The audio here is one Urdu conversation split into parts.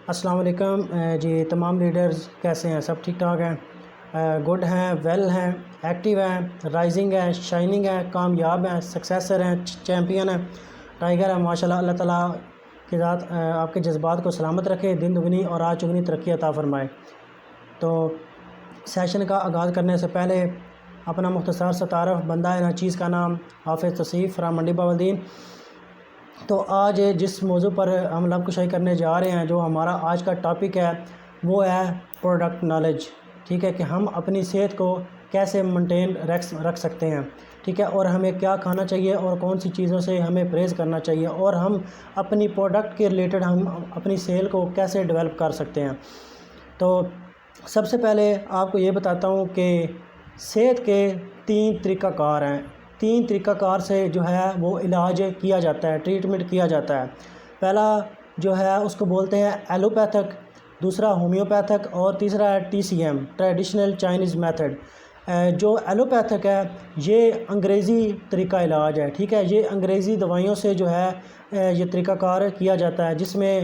السلام علیکم جی تمام لیڈرز کیسے ہیں؟ سب ٹھیک ٹھاک ہیں، گڈ ہیں، ویل ہیں، ایکٹیو ہیں، رائزنگ ہیں، شائننگ ہیں، کامیاب ہیں، سکسیسر ہیں، چیمپئن ہیں، ٹائیگر ہیں ماشاءاللہ۔ اللہ تعالیٰ کی ذات آپ کے جذبات کو سلامت رکھے، دن دگنی اور رات چگنی ترقی عطا فرمائے۔ تو سیشن کا آغاز کرنے سے پہلے اپنا مختصر سا تعارف، بندہ ناچیز کا نام حافظ توصیف فرام منڈی بہاولدین۔ تو آج جس موضوع پر ہم لب کشائی کرنے جا رہے ہیں، جو ہمارا آج کا ٹاپک ہے، وہ ہے پروڈکٹ نالج۔ ٹھیک ہے کہ ہم اپنی صحت کو کیسے مینٹین رکھ سکتے ہیں، ٹھیک ہے، اور ہمیں کیا کھانا چاہیے اور کون سی چیزوں سے ہمیں پرہیز کرنا چاہیے، اور ہم اپنی پروڈکٹ کے ریلیٹڈ ہم اپنی سیل کو کیسے ڈیولپ کر سکتے ہیں۔ تو سب سے پہلے آپ کو یہ بتاتا ہوں کہ صحت کے 3 طریقہ کار ہیں۔ 3 طریقہ کار سے جو ہے وہ علاج کیا جاتا ہے، ٹریٹمنٹ کیا جاتا ہے۔ پہلا جو ہے اس کو بولتے ہیں ایلوپیتھک، دوسرا ہومیوپیتھک، اور تیسرا ہے TCM ٹریڈیشنل چائنیز میتھڈ۔ جو ایلوپیتھک ہے یہ انگریزی طریقہ علاج ہے، ٹھیک ہے، یہ انگریزی دوائیوں سے جو ہے یہ طریقہ کار کیا جاتا ہے، جس میں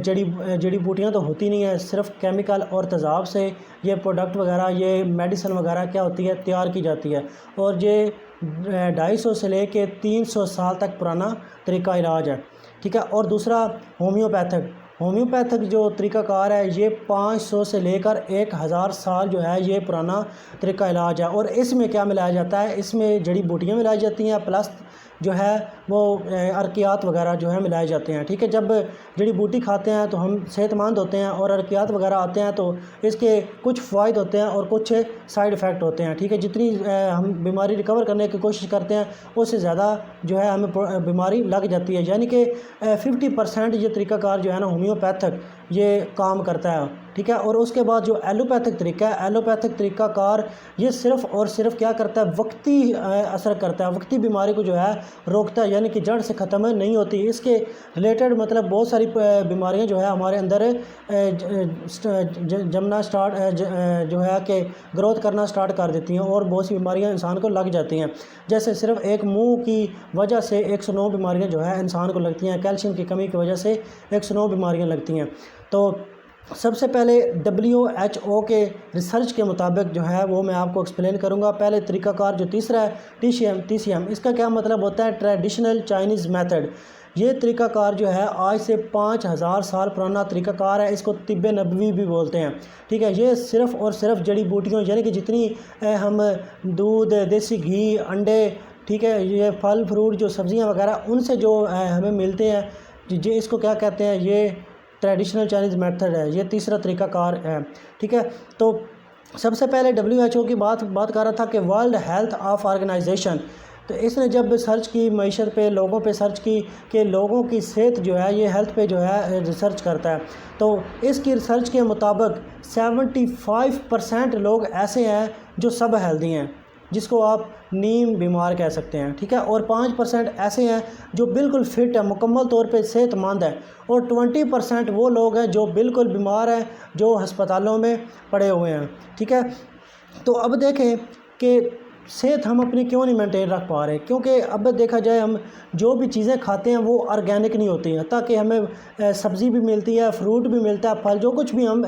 جڑی بوٹیاں تو ہوتی نہیں ہیں، صرف کیمیکل اور تیزاب سے یہ پروڈکٹ وغیرہ، یہ میڈیسن وغیرہ کیا ہوتی ہے، تیار کی جاتی ہے، اور یہ 250 سے لے کے 300 سال تک پرانا طریقہ علاج ہے، ٹھیک ہے۔ اور دوسرا ہومیوپیتھک جو طریقہ کار ہے یہ 500 سے لے کر 1000 سال جو ہے یہ پرانا طریقہ علاج ہے، اور اس میں کیا ملایا جاتا ہے، اس میں جڑی بوٹیاں ملائی جاتی ہیں، پلس جو ہے وہ ارکیات وغیرہ جو ہے ملائے جاتے ہیں، ٹھیک ہے۔ جب جڑی بوٹی کھاتے ہیں تو ہم صحت مند ہوتے ہیں، اور ارکیات وغیرہ آتے ہیں تو اس کے کچھ فوائد ہوتے ہیں اور کچھ سائیڈ ایفیکٹ ہوتے ہیں، ٹھیک ہے۔ جتنی ہم بیماری ریکور کرنے کی کوشش کرتے ہیں اس سے زیادہ جو ہے ہمیں بیماری لگ جاتی ہے، یعنی کہ 50% یہ طریقہ کار جو ہے نا ہومیوپیتھک یہ کام کرتا ہے، ٹھیک ہے۔ اور اس کے بعد جو ایلوپیتھک طریقہ ہے، ایلوپیتھک طریقہ کار یہ صرف اور صرف کیا کرتا ہے، وقتی اثر کرتا ہے، وقتی بیماری کو جو ہے روکتا ہے، یعنی کہ جڑ سے ختم نہیں ہوتی۔ اس کے ریلیٹڈ مطلب بہت ساری بیماریاں جو ہے ہمارے اندر جمنا جو ہے کہ گروتھ کرنا سٹارٹ کر دیتی ہیں، اور بہت سی بیماریاں انسان کو لگ جاتی ہیں، جیسے صرف ایک منہ کی وجہ سے 109 بیماریاں جو ہے انسان کو لگتی ہیں، کیلشیم کی کمی کی وجہ سے 109 بیماریاں لگتی ہیں۔ تو سب سے پہلے WHO کے ریسرچ کے مطابق جو ہے وہ میں آپ کو ایکسپلین کروں گا۔ پہلے طریقہ کار جو تیسرا ہے TCM، اس کا کیا مطلب ہوتا ہے، ٹریڈیشنل چائنیز میتھڈ۔ یہ طریقہ کار جو ہے آج سے 5000 سال پرانا طریقہ کار ہے، اس کو طب نبوی بھی بولتے ہیں، ٹھیک ہے۔ یہ صرف اور صرف جڑی بوٹیوں، یعنی کہ جتنی ہم دودھ، دیسی گھی، انڈے، ٹھیک ہے، یہ پھل فروٹ جو سبزیاں وغیرہ ان سے جو ہمیں ملتے ہیں، جی اس کو کیا کہتے ہیں، یہ ٹریڈیشنل چائنیز میتھڈ ہے، یہ تیسرا طریقہ کار ہے، ٹھیک ہے۔ تو سب سے پہلے WHO کی بات کر رہا تھا کہ ورلڈ ہیلتھ آرگنائزیشن، تو اس نے جب سرچ کی معیشت پہ، لوگوں پہ سرچ کی کہ لوگوں کی صحت جو ہے یہ ہیلتھ پہ جو ہے ریسرچ کرتا ہے، تو اس کی ریسرچ کے مطابق 75% لوگ ایسے ہیں جو سب ہیلدی ہیں، جس کو آپ نیم بیمار کہہ سکتے ہیں، ٹھیک ہے، اور 5% ایسے ہیں جو بالکل فٹ ہیں، مکمل طور پہ صحت مند ہیں، اور 20% وہ لوگ ہیں جو بالکل بیمار ہیں، جو ہسپتالوں میں پڑے ہوئے ہیں، ٹھیک ہے۔ تو اب دیکھیں کہ صحت ہم اپنی کیوں نہیں مینٹین رکھ پا رہے، کیونکہ اب دیکھا جائے ہم جو بھی چیزیں کھاتے ہیں وہ آرگینک نہیں ہوتی ہیں، تاکہ ہمیں سبزی بھی ملتی ہے، فروٹ بھی ملتا ہے، پھل، جو کچھ بھی ہم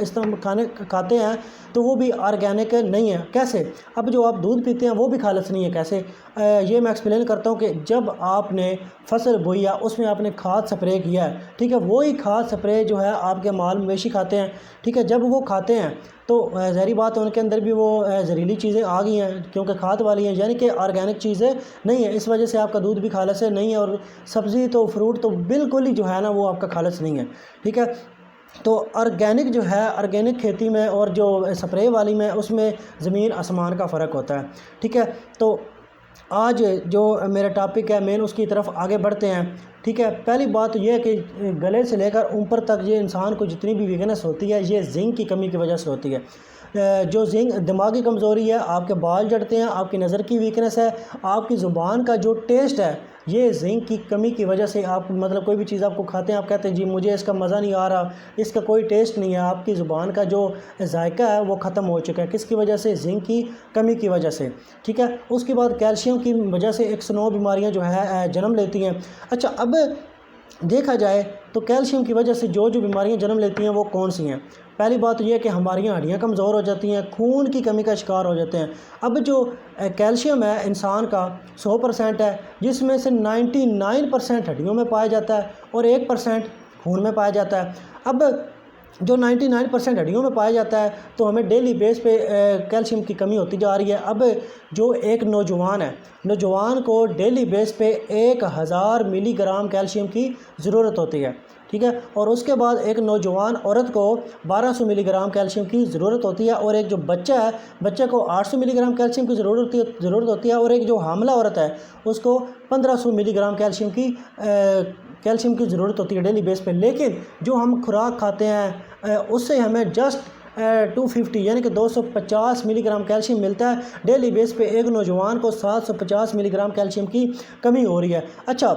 کھاتے ہیں تو وہ بھی آرگینک نہیں ہے۔ کیسے؟ اب جو آپ دودھ پیتے ہیں وہ بھی خالص نہیں ہے، کیسے؟ یہ میں ایکسپلین کرتا ہوں کہ جب آپ نے فصل بوئی ہے، اس میں آپ نے کھاد سپرے کیا ہے، ٹھیک ہے، وہی کھاد سپرے جو ہے آپ کے مال مویشی کھاتے ہیں، ٹھیک ہے۔ جب وہ کھاتے ہیں تو ظاہری بات ہے ان کے اندر بھی وہ زہریلی چیزیں آ گئی ہیں، کیونکہ کھاد والی ہیں، یعنی کہ آرگینک چیزیں نہیں ہیں، اس وجہ سے آپ کا دودھ بھی خالص نہیں ہے، اور سبزی تو فروٹ تو بالکل ہی جو ہے نا وہ آپ کا خالص نہیں ہے، ٹھیک ہے۔ تو آرگینک جو ہے، آرگینک کھیتی میں اور جو سپرے والی میں، اس میں زمین آسمان کا فرق ہوتا ہے، ٹھیک ہے۔ تو آج جو میرا ٹاپک ہے مین، اس کی طرف آگے بڑھتے ہیں، ٹھیک ہے۔ پہلی بات یہ ہے کہ گلے سے لے کر اوپر تک یہ انسان کو جتنی بھی ویکنس ہوتی ہے یہ زنک کی کمی کی وجہ سے ہوتی ہے۔ جو زنک، دماغی کمزوری ہے، آپ کے بال جھڑتے ہیں، آپ کی نظر کی ویکنس ہے، آپ کی زبان کا جو ٹیسٹ ہے یہ زنک کی کمی کی وجہ سے، آپ مطلب کوئی بھی چیز آپ کو کھاتے ہیں، آپ کہتے ہیں جی مجھے اس کا مزہ نہیں آ رہا، اس کا کوئی ٹیسٹ نہیں ہے، آپ کی زبان کا جو ذائقہ ہے وہ ختم ہو چکا ہے، کس کی وجہ سے؟ زنک کی کمی کی وجہ سے، ٹھیک ہے۔ اس کے بعد کیلشیم کی وجہ سے 109 بیماریاں جو ہے جنم لیتی ہیں۔ اچھا، اب دیکھا جائے تو کیلشیم کی وجہ سے جو بیماریاں جنم لیتی ہیں وہ کون سی ہیں؟ پہلی بات تو یہ ہے کہ ہماری ہڈیاں کمزور ہو جاتی ہیں، خون کی کمی کا شکار ہو جاتے ہیں۔ اب جو کیلشیم ہے انسان کا 100% ہے، جس میں سے 99% ہڈیوں میں پایا جاتا ہے اور 1% خون میں پایا جاتا ہے۔ اب جو 99% ہڈیوں میں پایا جاتا ہے تو ہمیں ڈیلی بیس پہ کیلشیم کی کمی ہوتی جا رہی ہے۔ اب جو ایک نوجوان کو ڈیلی بیس پہ 1000 ملی گرام کیلشیم کی ضرورت ہوتی ہے، ٹھیک ہے، اور اس کے بعد ایک نوجوان عورت کو 1200 ملی گرام کیلشیم کی ضرورت ہوتی ہے، اور ایک جو بچہ ہے بچے کو 800 ملی گرام کیلشیم کی ضرورت ہوتی ہے، اور ایک جو حاملہ عورت ہے اس کو 1500 ملی گرام کیلشیم کی ضرورت ہوتی ہے ڈیلی بیس پہ۔ لیکن جو ہم خوراک کھاتے ہیں اس سے ہمیں جسٹ 250 یعنی کہ 250 ملی گرام کیلشیم ملتا ہے ڈیلی بیس پہ۔ ایک نوجوان کو 750 ملی گرام کیلشیم کی کمی ہو رہی ہے۔ اچھا،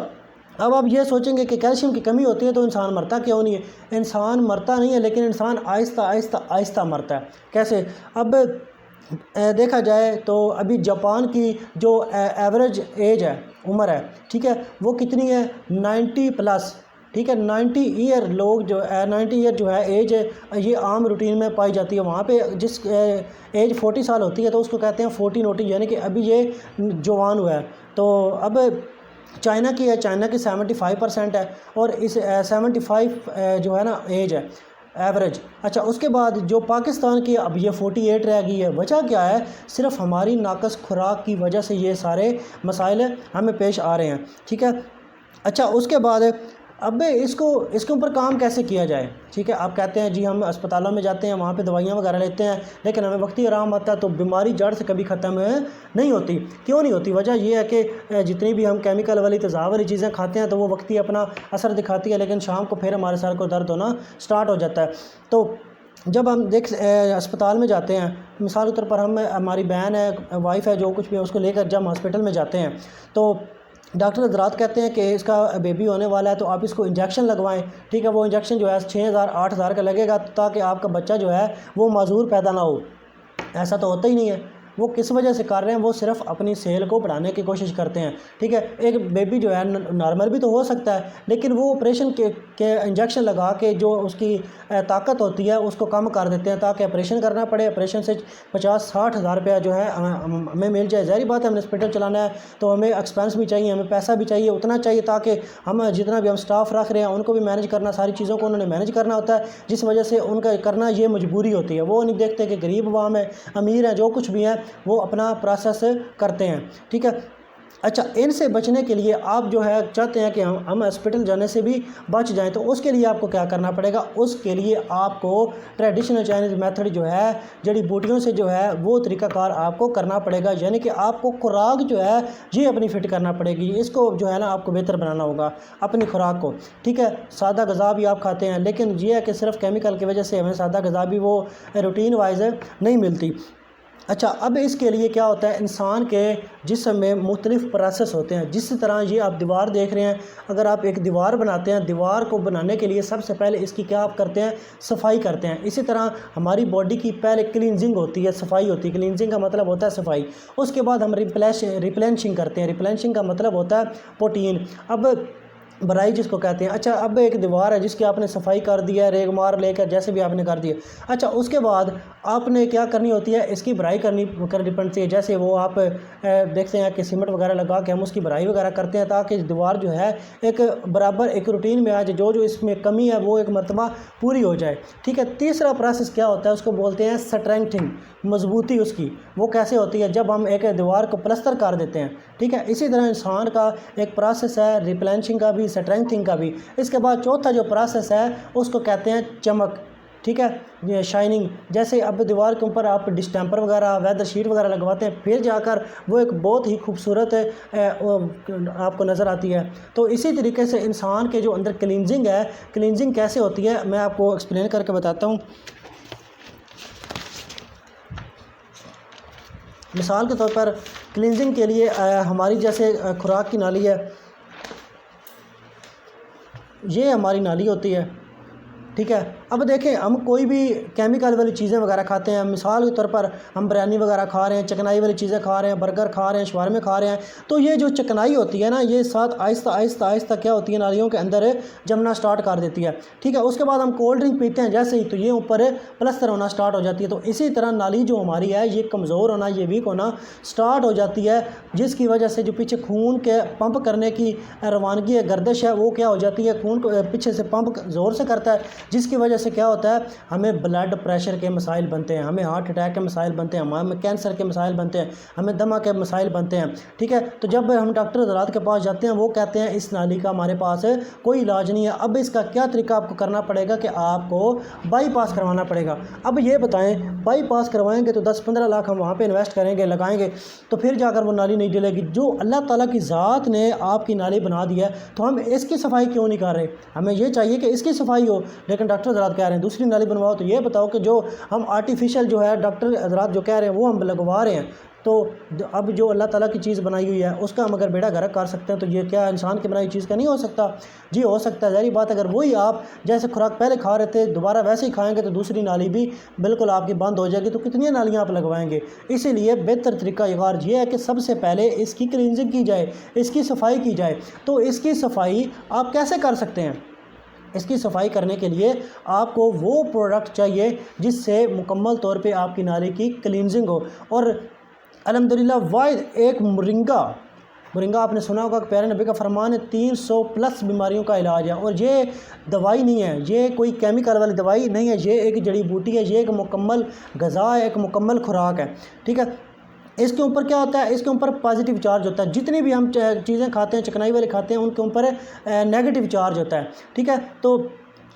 اب آپ یہ سوچیں گے کہ کیلشیم کی کمی ہوتی ہے تو انسان مرتا کیوں نہیں ہے؟ انسان مرتا نہیں ہے، لیکن انسان آہستہ مرتا ہے۔ کیسے؟ اب دیکھا جائے تو ابھی جاپان کی جو ایوریج ایج ہے، عمر ہے، ٹھیک ہے، وہ کتنی ہے؟ 90+، ٹھیک ہے، 90 ایئر لوگ جو 90 ایئر جو ہے ایج ہے، یہ عام روٹین میں پائی جاتی ہے۔ وہاں پہ جس ایج 40 سال ہوتی ہے تو اس کو کہتے ہیں 40 نوٹی، یعنی کہ ابھی یہ جوان ہوا ہے۔ تو اب چائنا کی 75% ہے، اور اس 75 جو ہے نا ایج ہے ایوریج۔ اچھا، اس کے بعد جو پاکستان کی اب یہ 48 رہ گئی ہے۔ وجہ کیا ہے؟ صرف ہماری ناقص خوراک کی وجہ سے یہ سارے مسائل ہمیں پیش آ رہے ہیں، ٹھیک ہے۔ اچھا، اس کے بعد اب اس کے اوپر کام کیسے کیا جائے؟ ٹھیک ہے، آپ کہتے ہیں جی ہم اسپتالوں میں جاتے ہیں، وہاں پہ دوائیاں وغیرہ لیتے ہیں، لیکن ہمیں وقتی آرام آتا ہے تو بیماری جڑ سے کبھی ختم نہیں ہوتی۔ کیوں نہیں ہوتی؟ وجہ یہ ہے کہ جتنی بھی ہم کیمیکل والی تیزاب والی چیزیں کھاتے ہیں تو وہ وقتی اپنا اثر دکھاتی ہے، لیکن شام کو پھر ہمارے سر کو درد ہونا سٹارٹ ہو جاتا ہے۔ تو جب ہم اسپتال میں جاتے ہیں، مثال کے طور پر ہماری بہن ہے، وائف ہے، جو کچھ بھی ہے، اس کو لے کر جب ہم ہاسپٹل میں جاتے ہیں تو ڈاکٹر حضرات کہتے ہیں کہ اس کا بیبی ہونے والا ہے تو آپ اس کو انجیکشن لگوائیں، ٹھیک ہے۔ وہ انجیکشن جو ہے 6000 8000 کا لگے گا تاکہ آپ کا بچہ جو ہے وہ معذور پیدا نہ ہو۔ ایسا تو ہوتا ہی نہیں ہے۔ وہ کس وجہ سے کر رہے ہیں؟ وہ صرف اپنی سیل کو بڑھانے کی کوشش کرتے ہیں، ٹھیک ہے۔ ایک بیبی جو ہے نارمل بھی تو ہو سکتا ہے، لیکن وہ آپریشن کے انجیکشن لگا کے جو اس کی طاقت ہوتی ہے اس کو کم کر دیتے ہیں تاکہ آپریشن کرنا پڑے۔ آپریشن سے 50-60 ہزار روپیہ جو ہے ہمیں مل جائے۔ ظاہری بات ہے، ہم نے ہاسپٹل چلانا ہے تو ہمیں ایکسپینس بھی چاہیے، ہمیں پیسہ بھی چاہیے، اتنا چاہیے تاکہ ہم جتنا بھی ہم سٹاف رکھ رہے ہیں ان کو بھی مینیج کرنا، ساری چیزوں کو انہوں نے مینیج کرنا ہوتا ہے، جس وجہ سے ان کا کرنا یہ مجبوری ہوتی ہے۔ وہ نہیں دیکھتے کہ غریب عوام ہے، امیر ہیں، جو کچھ بھی ہیں وہ اپنا پروسیس کرتے ہیں، ٹھیک ہے۔ اچھا، ان سے بچنے کے لیے آپ جو ہے چاہتے ہیں کہ ہم ہاسپٹل جانے سے بھی بچ جائیں، تو اس کے لیے آپ کو کیا کرنا پڑے گا؟ اس کے لیے آپ کو ٹریڈیشنل چائنیز میتھڈ جو ہے، جڑی بوٹیوں سے جو ہے وہ طریقہ کار آپ کو کرنا پڑے گا، یعنی کہ آپ کو خوراک جو ہے یہ اپنی فٹ کرنا پڑے گی۔ اس کو جو ہے نا آپ کو بہتر بنانا ہوگا اپنی خوراک کو، ٹھیک ہے۔ سادہ غذا بھی آپ کھاتے ہیں، لیکن یہ ہے کہ صرف کیمیکل کی وجہ سے ہمیں سادہ غذا بھی وہ روٹین وائز نہیں ملتی۔ اچھا، اب اس کے لیے کیا ہوتا ہے؟ انسان کے جسم میں مختلف پروسیس ہوتے ہیں۔ جس طرح یہ آپ دیوار دیکھ رہے ہیں، اگر آپ ایک دیوار بناتے ہیں، دیوار کو بنانے کے لیے سب سے پہلے اس کی کیا آپ کرتے ہیں؟ صفائی کرتے ہیں۔ اسی طرح ہماری باڈی کی پہلے کلینزنگ ہوتی ہے، صفائی ہوتی ہے۔ کلینزنگ کا مطلب ہوتا ہے صفائی۔ اس کے بعد ہم ریپلینشنگ کرتے ہیں۔ ریپلینشنگ کا مطلب ہوتا ہے پروٹین، اب برائی جس کو کہتے ہیں۔ اچھا، اب ایک دیوار ہے جس کی آپ نے صفائی کر دی ہے، ریگ مار لے کر جیسے بھی آپ نے کر دی ہے۔ اچھا، اس کے بعد آپ نے کیا کرنی ہوتی ہے؟ اس کی بھرائی کرنی پڑتی ہے۔ جیسے وہ آپ دیکھتے ہیں کہ سیمنٹ وغیرہ لگا کے ہم اس کی بھرائی وغیرہ کرتے ہیں تاکہ دیوار جو ہے ایک برابر ایک روٹین میں آ جائے، جو اس میں کمی ہے وہ ایک مرتبہ پوری ہو جائے، ٹھیک ہے۔ تیسرا پروسیس کیا ہوتا ہے؟ اس کو بولتے ہیں سٹرینتھنگ، مضبوطی اس کی۔ وہ کیسے ہوتی ہے؟ جب ہم ایک دیوار کو پلستر کر دیتے ہیں، ٹھیک ہے۔ اسی طرح انسان کا ایک پروسیس ہے ریپلینشنگ کا بھی، سٹرینتھنگ کا بھی۔ اس کے بعد چوتھا جو پروسیس ہے اس کو کہتے ہیں چمک، ٹھیک ہے، یہ شائننگ۔ جیسے اب دیوار کے اوپر آپ ڈسٹیمپر وغیرہ، ویدر شیٹ وغیرہ لگواتے ہیں، پھر جا کر وہ ایک بہت ہی خوبصورت آپ کو نظر آتی ہے۔ تو اسی طریقے سے انسان کے جو اندر کلینزنگ ہے، کلینزنگ کیسے ہوتی ہے میں آپ کو ایکسپلین کر کے بتاتا ہوں۔ مثال کے طور پر کلینزنگ کے لیے ہماری جیسے خوراک کی نالی ہے، یہ ہماری نالی ہوتی ہے، ٹھیک ہے، اب دیکھیں ہم کوئی بھی کیمیکل والی چیزیں وغیرہ کھاتے ہیں، مثال کے طور پر ہم بریانی وغیرہ کھا رہے ہیں، چکنائی والی چیزیں کھا رہے ہیں، برگر کھا رہے ہیں، شاورمے کھا رہے ہیں، تو یہ جو چکنائی ہوتی ہے نا، یہ ساتھ آہستہ آہستہ آہستہ کیا ہوتی ہے، نالیوں کے اندر جمنا سٹارٹ کر دیتی ہے، ٹھیک ہے۔ اس کے بعد ہم کولڈ ڈرنک پیتے ہیں جیسے ہی، تو یہ اوپر پلستر ہونا سٹارٹ ہو جاتی ہے۔ تو اسی طرح نالی جو ہماری ہے یہ کمزور ہونا، یہ ویک ہونا سٹارٹ ہو جاتی ہے، جس کی وجہ سے جو پیچھے خون کے پمپ کرنے کی روانگی ہے، گردش ہے، وہ کیا ہو جاتی ہے، خون کو پیچھے سے پمپ زور سے کرتا ہے، جس کی وجہ سے کیا ہوتا ہے، ہمیں بلڈ پریشر کے مسائل بنتے ہیں، ہمیں ہارٹ اٹیک کے مسائل بنتے ہیں، ہمیں کینسر کے مسائل بنتے ہیں، ہمیں دمہ کے مسائل بنتے ہیں، ٹھیک ہے۔ تو جب ہم ڈاکٹر حضرات کے پاس جاتے ہیں، وہ کہتے ہیں اس نالی کا ہمارے پاس کوئی علاج نہیں ہے، اب اس کا کیا طریقہ آپ کو کرنا پڑے گا کہ آپ کو بائی پاس کروانا پڑے گا۔ اب یہ بتائیں، بائی پاس کروائیں گے تو 10-15 لاکھ ہم وہاں پہ انویسٹ کریں گے، لگائیں گے، تو پھر جا کر وہ نالی نہیں ڈلے گی۔ جو اللہ تعالیٰ کی ذات نے آپ کی نالی بنا دی ہے، تو ہم اس کی صفائی کیوں نہیں کر رہے؟ ہمیں یہ چاہیے کہ اس کی صفائی ہو، لیکن ڈاکٹر حضرات کہہ رہے ہیں دوسری نالی بنواؤ۔ تو یہ بتاؤ کہ جو ہم آرٹیفیشل جو ہے ڈاکٹر حضرات جو کہہ رہے ہیں وہ ہم لگوا رہے ہیں، تو اب جو اللہ تعالیٰ کی چیز بنائی ہوئی ہے اس کا ہم اگر بیڑا غرق کر سکتے ہیں، تو یہ کیا انسان کی بنائی چیز کا نہیں ہو سکتا؟ جی ہو سکتا ہے، ظاہری بات اگر وہی آپ جیسے خوراک پہلے کھا رہے تھے دوبارہ ویسے ہی کھائیں گے تو دوسری نالی بھی بالکل آپ کی بند ہو جائے گی، تو کتنی نالیاں آپ لگوائیں گے؟ اسی لیے بہتر طریقہ کار یہ ہے کہ سب سے پہلے اس کی کلینزنگ کی جائے، اس کی صفائی کی جائے۔ تو اس کی صفائی آپ کیسے کر سکتے ہیں؟ اس کی صفائی کرنے کے لیے آپ کو وہ پروڈکٹ چاہیے جس سے مکمل طور پہ آپ کی نالی کی کلینزنگ ہو۔ اور الحمدللہ واحد ایک مرنگا آپ نے سنا ہوگا کہ پیارے نبی کا فرمان ہے 300+ بیماریوں کا علاج ہے، اور یہ دوائی نہیں ہے، یہ کوئی کیمیکل والی دوائی نہیں ہے، یہ ایک جڑی بوٹی ہے، یہ ایک مکمل غذا ہے، ایک مکمل خوراک ہے، ٹھیک ہے۔ اس کے اوپر کیا ہوتا ہے؟ اس کے اوپر پازیٹیو چارج ہوتا ہے، جتنی بھی ہم چیزیں کھاتے ہیں چکنائی والے کھاتے ہیں ان کے اوپر نیگیٹو چارج ہوتا ہے، ٹھیک ہے۔ تو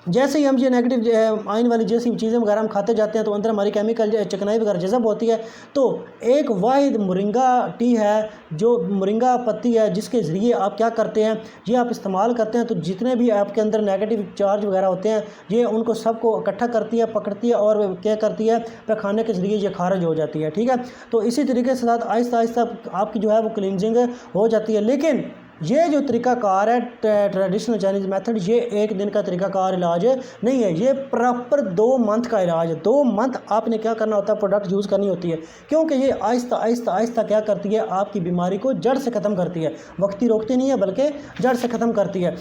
جیسے ہی ہم یہ نیگیٹو آئن والی جیسی چیزیں وغیرہ ہم کھاتے جاتے ہیں تو اندر ہماری کیمیکل چکنائی وغیرہ جذب ہوتی ہے۔ تو ایک واحد مرنگا ٹی ہے، جو مرنگا پتی ہے، جس کے ذریعے آپ کیا کرتے ہیں، یہ آپ استعمال کرتے ہیں تو جتنے بھی آپ کے اندر نیگیٹو چارج وغیرہ ہوتے ہیں یہ ان کو سب کو اکٹھا کرتی ہے، پکڑتی ہے، اور کیا کرتی ہے، پیخانے کے ذریعے یہ خارج ہو جاتی ہے، ٹھیک ہے۔ تو اسی طریقے سے ساتھ آہستہ آہستہ آپ کی جو ہے وہ کلینزنگ ہو جاتی ہے۔ لیکن یہ جو طریقہ کار ہے ٹریڈیشنل چائنیز میتھڈ، یہ ایک دن کا طریقہ کار علاج نہیں ہے، یہ پراپر 2 منتھ کا علاج ہے۔ 2 منتھ آپ نے کیا کرنا ہوتا ہے، پروڈکٹ یوز کرنی ہوتی ہے، کیونکہ یہ آہستہ آہستہ آہستہ کیا کرتی ہے، آپ کی بیماری کو جڑ سے ختم کرتی ہے، وقتی روکتی نہیں ہے بلکہ جڑ سے ختم کرتی ہے۔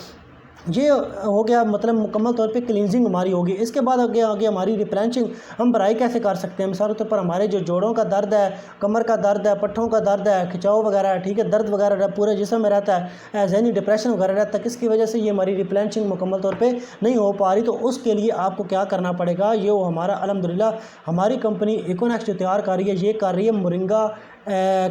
یہ ہو گیا مطلب مکمل طور پہ کلینزنگ ہماری ہوگی۔ اس کے بعد آگے ہماری ریپلینشنگ ہم برائی کیسے کر سکتے ہیں؟ مثال کے طور پر ہمارے جو جوڑوں کا درد ہے، کمر کا درد ہے، پٹھوں کا درد ہے، کھچاؤ وغیرہ ہے، ٹھیک ہے، درد وغیرہ پورے جسم میں رہتا ہے، ذہنی ڈپریشن وغیرہ رہتا ہے، کس کی وجہ سے یہ ہماری ریپلینشنگ مکمل طور پہ نہیں ہو پا رہی، تو اس کے لیے آپ کو کیا کرنا پڑے گا؟ یہ ہمارا الحمدللہ ہماری کمپنی ایکونیکس جو تیار کر رہی ہے، یہ کر رہی ہے مرنگا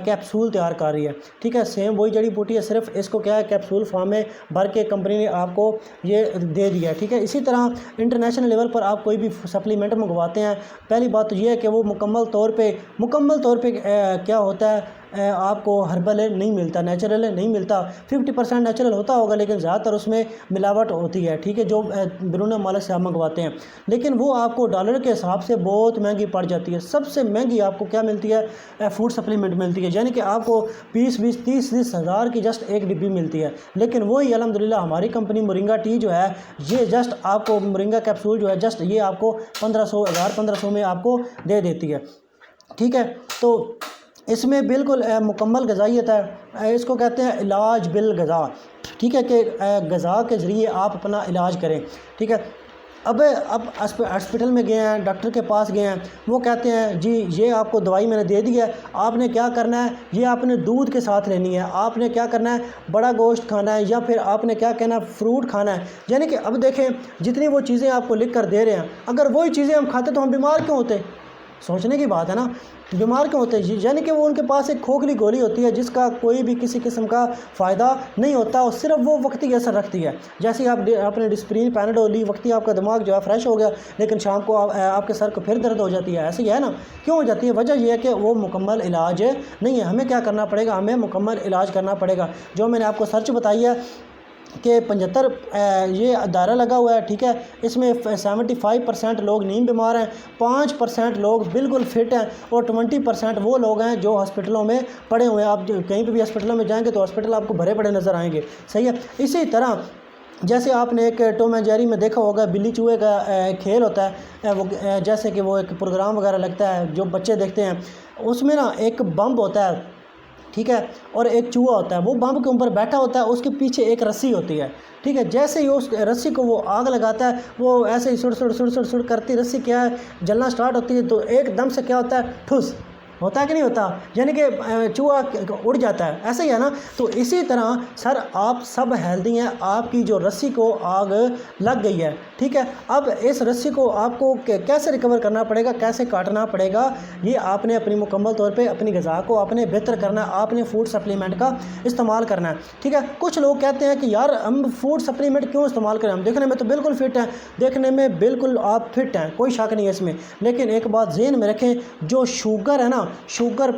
کیپسول تیار کر رہی ہے، ٹھیک ہے۔ سیم وہی جڑی بوٹی ہے، صرف اس کو کیا ہے کیپسول فارم میں بھر کے کمپنی نے آپ کو یہ دے دیا ہے، ٹھیک ہے۔ اسی طرح انٹرنیشنل لیول پر آپ کوئی بھی سپلیمنٹ منگواتے ہیں، پہلی بات تو یہ ہے کہ وہ مکمل طور پہ کیا ہوتا ہے، آپ کو ہربل نہیں ملتا، نیچرل نہیں ملتا، 50% نیچرل ہوتا ہوگا لیکن زیادہ تر اس میں ملاوٹ ہوتی ہے، ٹھیک ہے، جو بیرون ملک سے آپ منگواتے ہیں، لیکن وہ آپ کو ڈالر کے حساب سے بہت مہنگی پڑ جاتی ہے۔ سب سے مہنگی آپ کو کیا ملتی ہے؟ فوڈ سپلیمنٹ ملتی ہے، یعنی کہ آپ کو 20-30 ہزار کی جسٹ ایک ڈبی ملتی ہے، لیکن وہی الحمدللہ ہماری کمپنی مرنگا ٹی جو ہے، یہ جسٹ آپ کو مرنگا کیپسول جو ہے جسٹ یہ آپ کو 1500 میں آپ کو دے دیتی ہے، ٹھیک ہے۔ تو اس میں بالکل مکمل غذائیت ہے، اس کو کہتے ہیں علاج بالغذا، ٹھیک ہے، کہ غذا کے ذریعے آپ اپنا علاج کریں، ٹھیک ہے۔ اب ہاسپٹل میں گئے ہیں، ڈاکٹر کے پاس گئے ہیں، وہ کہتے ہیں جی یہ آپ کو دوائی میں نے دے دی ہے، آپ نے کیا کرنا ہے، یہ آپ نے دودھ کے ساتھ لینی ہے، آپ نے کیا کرنا ہے، بڑا گوشت کھانا ہے، یا پھر آپ نے کیا کہنا ہے، فروٹ کھانا ہے۔ یعنی کہ اب دیکھیں جتنی وہ چیزیں آپ کو لکھ کر دے رہے ہیں، اگر وہی چیزیں ہم کھاتے تو ہم بیمار کیوں ہوتے؟ سوچنے کی بات ہے نا، بیمار کیوں ہوتے ہیں؟ یعنی کہ وہ ان کے پاس ایک کھوکھلی گولی ہوتی ہے جس کا کوئی بھی کسی قسم کا فائدہ نہیں ہوتا، اور صرف وہ وقتی اثر رکھتی ہے۔ جیسے ہی آپ نے ڈسپرین پیناڈول لی، وقتی آپ کا دماغ جو ہے فریش ہو گیا، لیکن شام کو آپ کے سر کو پھر درد ہو جاتی ہے، ایسے ہی ہے نا، کیوں ہو جاتی ہے؟ وجہ یہ ہے کہ وہ مکمل علاج نہیں ہے۔ ہمیں کیا کرنا پڑے گا؟ ہمیں مکمل علاج کرنا پڑے گا۔ جو میں نے آپ کو سرچ بتائی ہے کہ 75 یہ دائرہ لگا ہوا ہے، ٹھیک ہے، اس میں 75% لوگ نہیں بیمار ہیں، 5% لوگ بالکل فٹ ہیں، اور 20% وہ لوگ ہیں جو ہاسپٹلوں میں پڑے ہوئے ہیں۔ آپ کہیں پہ بھی ہاسپٹلوں میں جائیں گے تو ہاسپٹل آپ کو بھرے پڑے نظر آئیں گے، صحیح ہے۔ اسی طرح جیسے آپ نے ایک ٹوم اینڈ جیری میں دیکھا ہوگا، بلی چوہے کا کھیل ہوتا ہے، وہ جیسے کہ وہ ایک پروگرام وغیرہ لگتا ہے جو بچے دیکھتے ہیں، اس میں نا ایک بمب ہوتا ہے، ٹھیک ہے، اور ایک چوہا ہوتا ہے، وہ بمب کے اوپر بیٹھا ہوتا ہے، اس کے پیچھے ایک رسی ہوتی ہے، ٹھیک ہے، جیسے ہی اس رسی کو وہ آگ لگاتا ہے، وہ ایسے ہی سڑ کرتی رسی کیا ہے جلنا سٹارٹ ہوتی ہے، تو ایک دم سے کیا ہوتا ہے، ٹھس ہوتا ہے کہ نہیں ہوتا، یعنی کہ چوہا اڑ جاتا ہے، ایسے ہی ہے نا۔ تو اسی طرح سر آپ سب ہیلدی ہیں، آپ کی جو رسی کو آگ لگ گئی ہے، ٹھیک ہے، اب اس رسی کو آپ کو کیسے ریکور کرنا پڑے گا، کیسے کاٹنا پڑے گا، یہ آپ نے اپنی مکمل طور پہ اپنی غذا کو آپ نے بہتر کرنا ہے، آپ نے فوڈ سپلیمنٹ کا استعمال کرنا ہے، ٹھیک ہے۔ کچھ لوگ کہتے ہیں کہ یار ہم فوڈ سپلیمنٹ کیوں استعمال کریں، ہم دیکھنے میں تو بالکل فٹ ہیں، دیکھنے میں بالکل آپ فٹ ہیں، کوئی شک نہیں ہے اس میں، لیکن ایک بات ذہن میں رکھیں، جو شوگر ہے نا، شوگر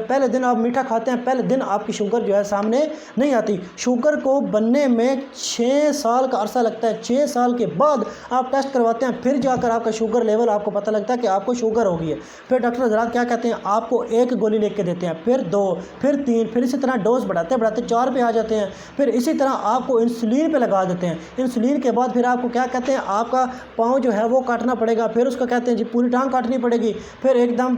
پہلے دن آپ میٹھا کھاتے ہیں، پہلے دن آپ کی شوگر جو ہے سامنے نہیں آتی، شوگر کو بننے میں 6 سال کا عرصہ لگتا ہے، 6 سال کے بعد آپ ٹیسٹ کرواتے ہیں، پھر جا کر آپ کا شوگر لیول آپ کو پتہ لگتا ہے کہ آپ کو شوگر ہو گئی ہے، پھر ڈاکٹر حضرات کیا کہتے ہیں، آپ کو 1 گولی لکھ کے دیتے ہیں، پھر 2، پھر 3، پھر اسی طرح ڈوز بڑھاتے 4 پہ آ جاتے ہیں، پھر اسی طرح آپ کو انسولین پہ لگا دیتے ہیں، انسولین کے بعد پھر آپ کو کیا کہتے ہیں، آپ کا پاؤں جو ہے وہ کاٹنا پڑے گا، پھر اس کو کہتے ہیں جی پوری ٹانگ کاٹنی پڑے گی، پھر ایک دم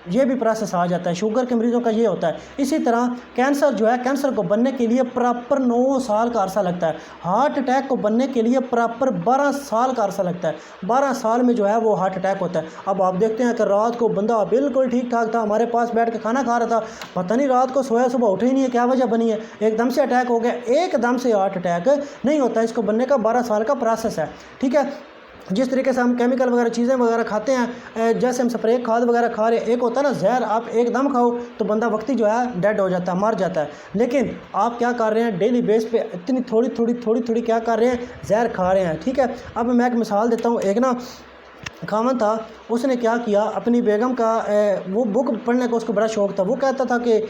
یہ بھی پروسیس آ جاتا ہے، شوگر کے مریضوں کا یہ ہوتا ہے۔ اسی طرح کینسر جو ہے، کینسر کو بننے کے لیے پراپر 9 سال کا عرصہ لگتا ہے، ہارٹ اٹیک کو بننے کے لیے پراپر 12 سال کا عرصہ لگتا ہے، 12 سال میں جو ہے وہ ہارٹ اٹیک ہوتا ہے۔ اب آپ دیکھتے ہیں کہ رات کو بندہ بالکل ٹھیک ٹھاک تھا، ہمارے پاس بیٹھ کے کھانا کھا رہا تھا، پتہ نہیں رات کو سویا صبح اٹھے ہی نہیں ہے، کیا وجہ بنی ہے، ایک دم سے اٹیک ہو گیا، ایک دم سے ہارٹ اٹیک نہیں ہوتا، اس کو بننے کا 12 سال کا پروسیس ہے، ٹھیک ہے۔ جس طریقے سے ہم کیمیکل وغیرہ چیزیں وغیرہ کھاتے ہیں، جیسے ہم سپرے کھاد وغیرہ کھا رہے ہیں، ایک ہوتا ہے نا زہر، آپ ایک دم کھاؤ تو بندہ وقتی جو ہے ڈیڈ ہو جاتا ہے، مر جاتا ہے، لیکن آپ کیا کر رہے ہیں، ڈیلی بیس پہ اتنی تھوڑی کیا کر رہے ہیں، زہر کھا رہے ہیں، ٹھیک ہے۔ اب میں ایک مثال دیتا ہوں، ایک نا خاوند تھا، اس نے کیا کیا، اپنی بیگم کا وہ بک پڑھنے کا اس کو بڑا شوق تھا، وہ کہتا تھا کہ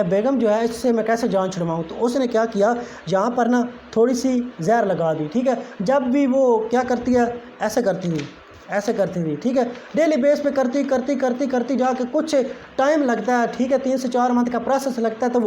بیگم جو ہے اس سے میں کیسے جان چھڑواؤں، تو اس نے کیا کیا، یہاں پر نا تھوڑی سی زہر لگا دی، ٹھیک ہے، جب بھی وہ کیا کرتی ہے، ایسے کرتی تھی، ٹھیک ہے، ڈیلی بیس پہ کرتی جا کے کچھ ٹائم لگتا ہے، ٹھیک ہے، 3 سے 4 منتھ کا پروسیس لگتا ہے، تو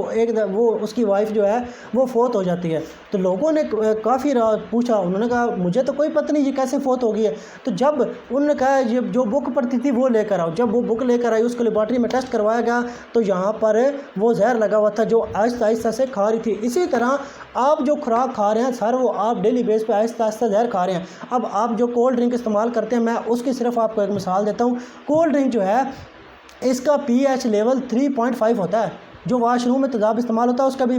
وہ اس کی وائف جو ہے وہ فوت ہو جاتی ہے۔ تو لوگوں نے کافی پوچھا، انہوں نے کہا مجھے تو کوئی پتہ نہیں یہ کیسے فوت ہو گئی ہے، تو جب انہوں نے کہا یہ جو بک پڑھتی تھی وہ لے کر آؤ، جب وہ بک لے کر آئی، اس کو لیبارٹری میں ٹیسٹ کروایا گیا، تو یہاں پر وہ زہر لگا ہوا تھا جو آہستہ سے کھا رہی تھی۔ اسی طرح آپ جو خوراک کھا رہے ہیں سر، وہ آپ ڈیلی بیس پہ آہستہ زہر کھا رہے ہیں۔ اب آپ جو کولڈ ڈرنک استعمال کرتے ہیں، میں اس کی صرف آپ کو ایک مثال دیتا ہوں، کولڈ ڈرنک جو ہے اس کا پی ایچ لیول 3.5 ہوتا ہے، جو واش روم میں تیزاب استعمال ہوتا ہے اس کا بھی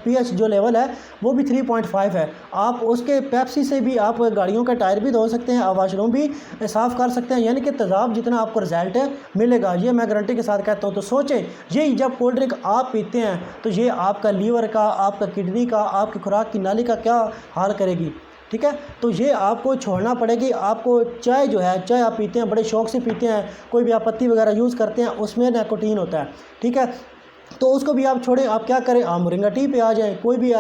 پی ایچ جو لیول ہے وہ بھی 3.5 ہے۔ آپ اس کے پیپسی سے بھی آپ گاڑیوں کا ٹائر بھی دھو سکتے ہیں، آپ واش روم بھی صاف کر سکتے ہیں، یعنی کہ تیزاب جتنا آپ کو رزلٹ ملے گا، یہ میں گارنٹی کے ساتھ کہتا ہوں۔ تو سوچیں، یہ جب کولڈ ڈرنک آپ پیتے ہیں تو یہ آپ کا لیور کا، آپ کا کڈنی کا، آپ کی خوراک کی نالی کا کیا حال کرے گی، ٹھیک ہے۔ تو یہ آپ کو چھوڑنا پڑے گی۔ آپ کو چائے جو ہے، چائے آپ پیتے ہیں، بڑے شوق سے پیتے ہیں، کوئی بھی آپ پتی وغیرہ یوز کرتے ہیں، اس میں نیکوٹین ہوتا ہے، ٹھیک ہے، تو اس کو بھی آپ چھوڑیں۔ آپ کیا کریں، آپ مورنگا ٹی پہ آ جائیں، کوئی بھی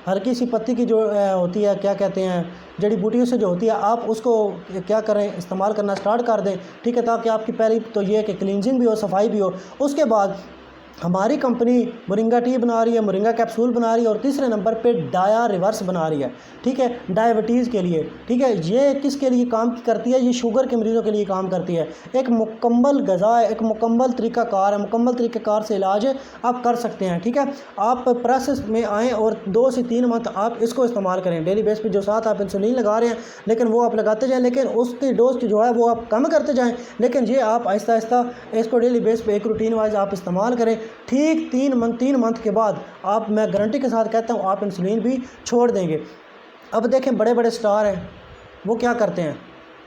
ہلکی سی پتی کی جو ہوتی ہے، کیا کہتے ہیں، جڑی بوٹیوں سے جو ہوتی ہے، آپ اس کو کیا کریں، استعمال کرنا سٹارٹ کر دیں، ٹھیک ہے، تاکہ آپ کی پہلی تو یہ کہ کلینزنگ بھی ہو، صفائی بھی ہو۔ اس کے بعد ہماری کمپنی مورنگا ٹی بنا رہی ہے، مورنگا کیپسول بنا رہی ہے، اور تیسرے نمبر پہ ڈایا ریورس بنا رہی ہے، ٹھیک ہے، ڈائبٹیز کے لیے، ٹھیک ہے۔ یہ کس کے لیے کام کرتی ہے، یہ شوگر کے مریضوں کے لیے کام کرتی ہے۔ ایک مکمل غذا ہے، ایک مکمل طریقہ کار ہے، مکمل طریقہ کار سے علاج آپ کر سکتے ہیں، ٹھیک ہے۔ آپ پروسیس میں آئیں اور 2 سے 3 منتھ آپ اس کو استعمال کریں، ڈیلی بیس پہ جو ساتھ آپ انسولین لگا رہے ہیں، لیکن وہ آپ لگاتے جائیں، لیکن اس کی ڈوز جو ہے وہ آپ کم کرتے جائیں، لیکن یہ آپ آہستہ اس کو ڈیلی بیس پہ ایک روٹین وائز آپ استعمال کریں۔ ٹھیک 3 منتھ کے بعد آپ، میں گارنٹی کے ساتھ کہتا ہوں، آپ انسولین بھی چھوڑ دیں گے۔ اب دیکھیں، بڑے سٹار ہیں، وہ کیا کرتے ہیں،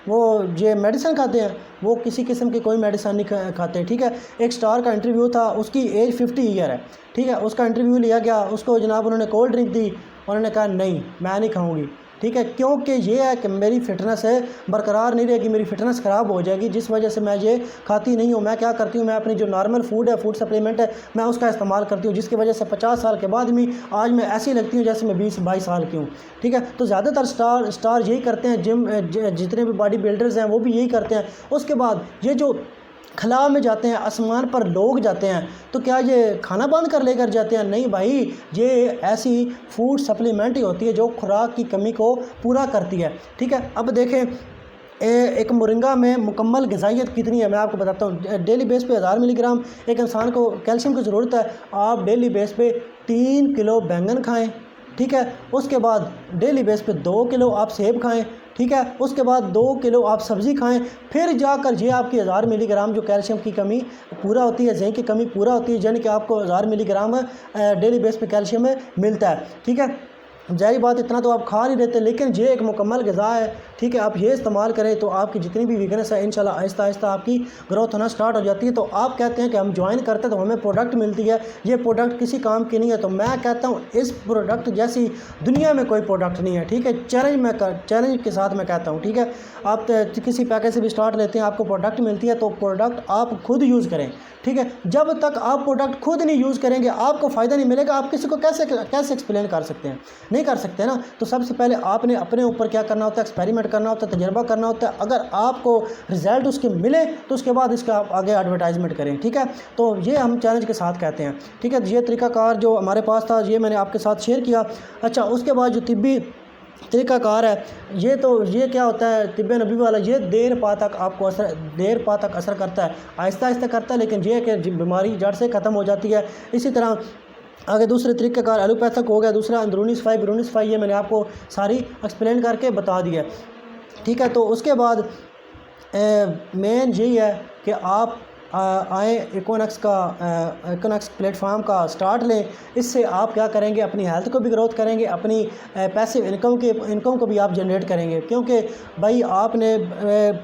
وہ یہ میڈیسن کھاتے ہیں، وہ کسی قسم کی کوئی میڈیسن نہیں کھاتے، ٹھیک ہے۔ ایک سٹار کا انٹرویو تھا، اس کی ایج 50 ایئر ہے، ٹھیک ہے، اس کا انٹرویو لیا گیا، اس کو جناب انہوں نے کولڈ ڈرنک دی، انہوں نے کہا نہیں میں نہیں کھاؤں گی، ٹھیک ہے، کیونکہ یہ ہے کہ میری فٹنس ہے برقرار نہیں رہے گی، میری فٹنس خراب ہو جائے گی، جس وجہ سے میں یہ کھاتی نہیں ہوں۔ میں کیا کرتی ہوں، میں اپنی جو نارمل فوڈ ہے، فوڈ سپلیمنٹ ہے، میں اس کا استعمال کرتی ہوں، جس کی وجہ سے 50 سال کے بعد بھی آج میں ایسی لگتی ہوں جیسے میں 20-22 سال کی ہوں، ٹھیک ہے۔ تو زیادہ تر سٹار یہی کرتے ہیں، جتنے بھی باڈی بلڈرز ہیں وہ بھی یہی کرتے ہیں۔ اس کے بعد یہ جو خلا میں جاتے ہیں، آسمان پر لوگ جاتے ہیں، تو کیا یہ کھانا بند کر لے کر جاتے ہیں؟ نہیں بھائی، یہ ایسی فوڈ سپلیمنٹ ہی ہوتی ہے جو خوراک کی کمی کو پورا کرتی ہے، ٹھیک ہے۔ اب دیکھیں ایک مورنگا میں مکمل غذائیت کتنی ہے، میں آپ کو بتاتا ہوں۔ ڈیلی بیس پہ 1000 ملی گرام ایک انسان کو کیلشیم کی ضرورت ہے۔ آپ ڈیلی بیس پہ 3 کلو بینگن کھائیں، ٹھیک ہے۔ اس کے بعد ڈیلی بیس پہ 2 کلو آپ سیب کھائیں، ٹھیک ہے۔ اس کے بعد 2 کلو آپ سبزی کھائیں، پھر جا کر یہ آپ کی 1000 ملی گرام جو کیلشیم کی کمی پورا ہوتی ہے، زنک کی کمی پورا ہوتی ہے، یعنی کہ آپ کو 1000 ملی گرام ڈیلی بیس پہ کیلشیم ملتا ہے، ٹھیک ہے۔ ظاہری بات اتنا تو آپ کھا نہیں دیتے، لیکن یہ ایک مکمل غذا ہے، ٹھیک ہے۔ آپ یہ استعمال کریں تو آپ کی جتنی بھی ویکنس ہے انشاءاللہ آہستہ آہستہ آپ کی گروتھ ہونا سٹارٹ ہو جاتی ہے۔ تو آپ کہتے ہیں کہ ہم جوائن کرتے ہیں تو ہمیں پروڈکٹ ملتی ہے، یہ پروڈکٹ کسی کام کی نہیں ہے، تو میں کہتا ہوں اس پروڈکٹ جیسی دنیا میں کوئی پروڈکٹ نہیں ہے، ٹھیک ہے۔ چیلنج کے ساتھ میں کہتا ہوں، ٹھیک ہے۔ آپ کسی پیکج سے بھی سٹارٹ لیتے ہیں، آپ کو پروڈکٹ ملتی ہے، تو پروڈکٹ آپ خود یوز کریں، ٹھیک ہے۔ جب تک آپ پروڈکٹ خود نہیں یوز کریں گے آپ کو فائدہ نہیں ملے گا، آپ کسی کو کیسے ایکسپلین کر سکتے ہیں؟ نہیں کر سکتے نا۔ تو سب سے پہلے آپ نے اپنے اوپر کیا کرنا ہوتا ہے؟ ایکسپیریمنٹ کرنا ہوتا ہے، تجربہ کرنا ہوتا ہے۔ اگر آپ کو رزلٹ اس کے ملے تو اس کے بعد اس کا آپ آگے ایڈورٹائزمنٹ کریں، ٹھیک ہے۔ تو یہ ہم چیلنج کے ساتھ کہتے ہیں، ٹھیک ہے۔ یہ طریقہ کار جو ہمارے پاس تھا یہ میں نے آپ کے ساتھ شیئر کیا۔ اچھا، اس کے بعد جو طبی طریقہ کار ہے، یہ کیا ہوتا ہے طب نبی والا؟ یہ دیر پا تک آپ کو اثر کرتا ہے، آہستہ آہستہ کرتا ہے، لیکن یہ کہ بیماری جڑ سے ختم ہو جاتی ہے۔ اسی طرح آگے دوسرے طریقہ کار ایلوپیتھک ہو گیا، دوسرا اندرونی صفائی بیرونی صفائی، یہ میں نے آپ کو ساری ایکسپلین کر کے بتا دیا ہے، ٹھیک ہے۔ تو اس کے بعد مین یہی ہے کہ آپ آئیں ایکونکس پلیٹ فارم کا سٹارٹ لیں۔ اس سے آپ کیا کریں گے؟ اپنی ہیلتھ کو بھی گروتھ کریں گے، اپنی پیسو انکم کو بھی آپ جنریٹ کریں گے، کیونکہ بھائی آپ نے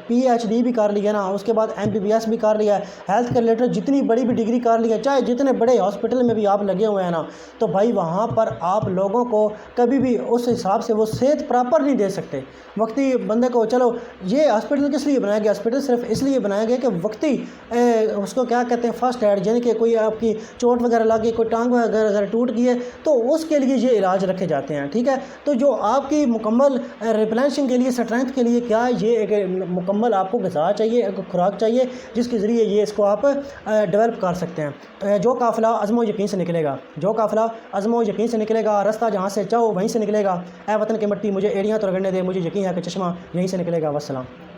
PhD بھی کر لیا نا، اس کے بعد MBBS بھی کر لیا ہے، ہیلتھ کے ریلیٹڈ جتنی بڑی بھی ڈگری کر لی ہے، چاہے جتنے بڑے ہاسپٹل میں بھی آپ لگے ہوئے ہیں نا، تو بھائی وہاں پر آپ لوگوں کو کبھی بھی اس حساب سے وہ صحت پراپر نہیں دے سکتے۔ وقتی بندے کو، چلو یہ ہاسپٹل کس لیے بنایا گیا؟ ہاسپٹل صرف اس لیے بنایا گیا کہ وقتی اس کو کیا کہتے ہیں فرسٹ ایڈ، یعنی کہ کوئی آپ کی چوٹ وغیرہ لگ گئی، کوئی ٹانگ وغیرہ ٹوٹ گئی ہے تو اس کے لیے یہ علاج رکھے جاتے ہیں، ٹھیک ہے۔ تو جو آپ کی مکمل ریپلینشنگ کے لیے، اسٹرینتھ کے لیے کیا ہے، یہ ایک مکمل آپ کو غذا چاہیے، ایک خوراک چاہیے جس کے ذریعے یہ اس کو آپ ڈیولپ کر سکتے ہیں۔ جو قافلہ عزم و یقین سے نکلے گا، جو قافلہ عزم و یقین سے نکلے گا، رستہ جہاں سے چاہو وہیں سے نکلے گا۔ اے وطن کی مٹی مجھے ایڑیاں تو رگڑنے دے، مجھے یقین ہے کہ چشمہ یہیں سے نکلے گا۔ والسلام۔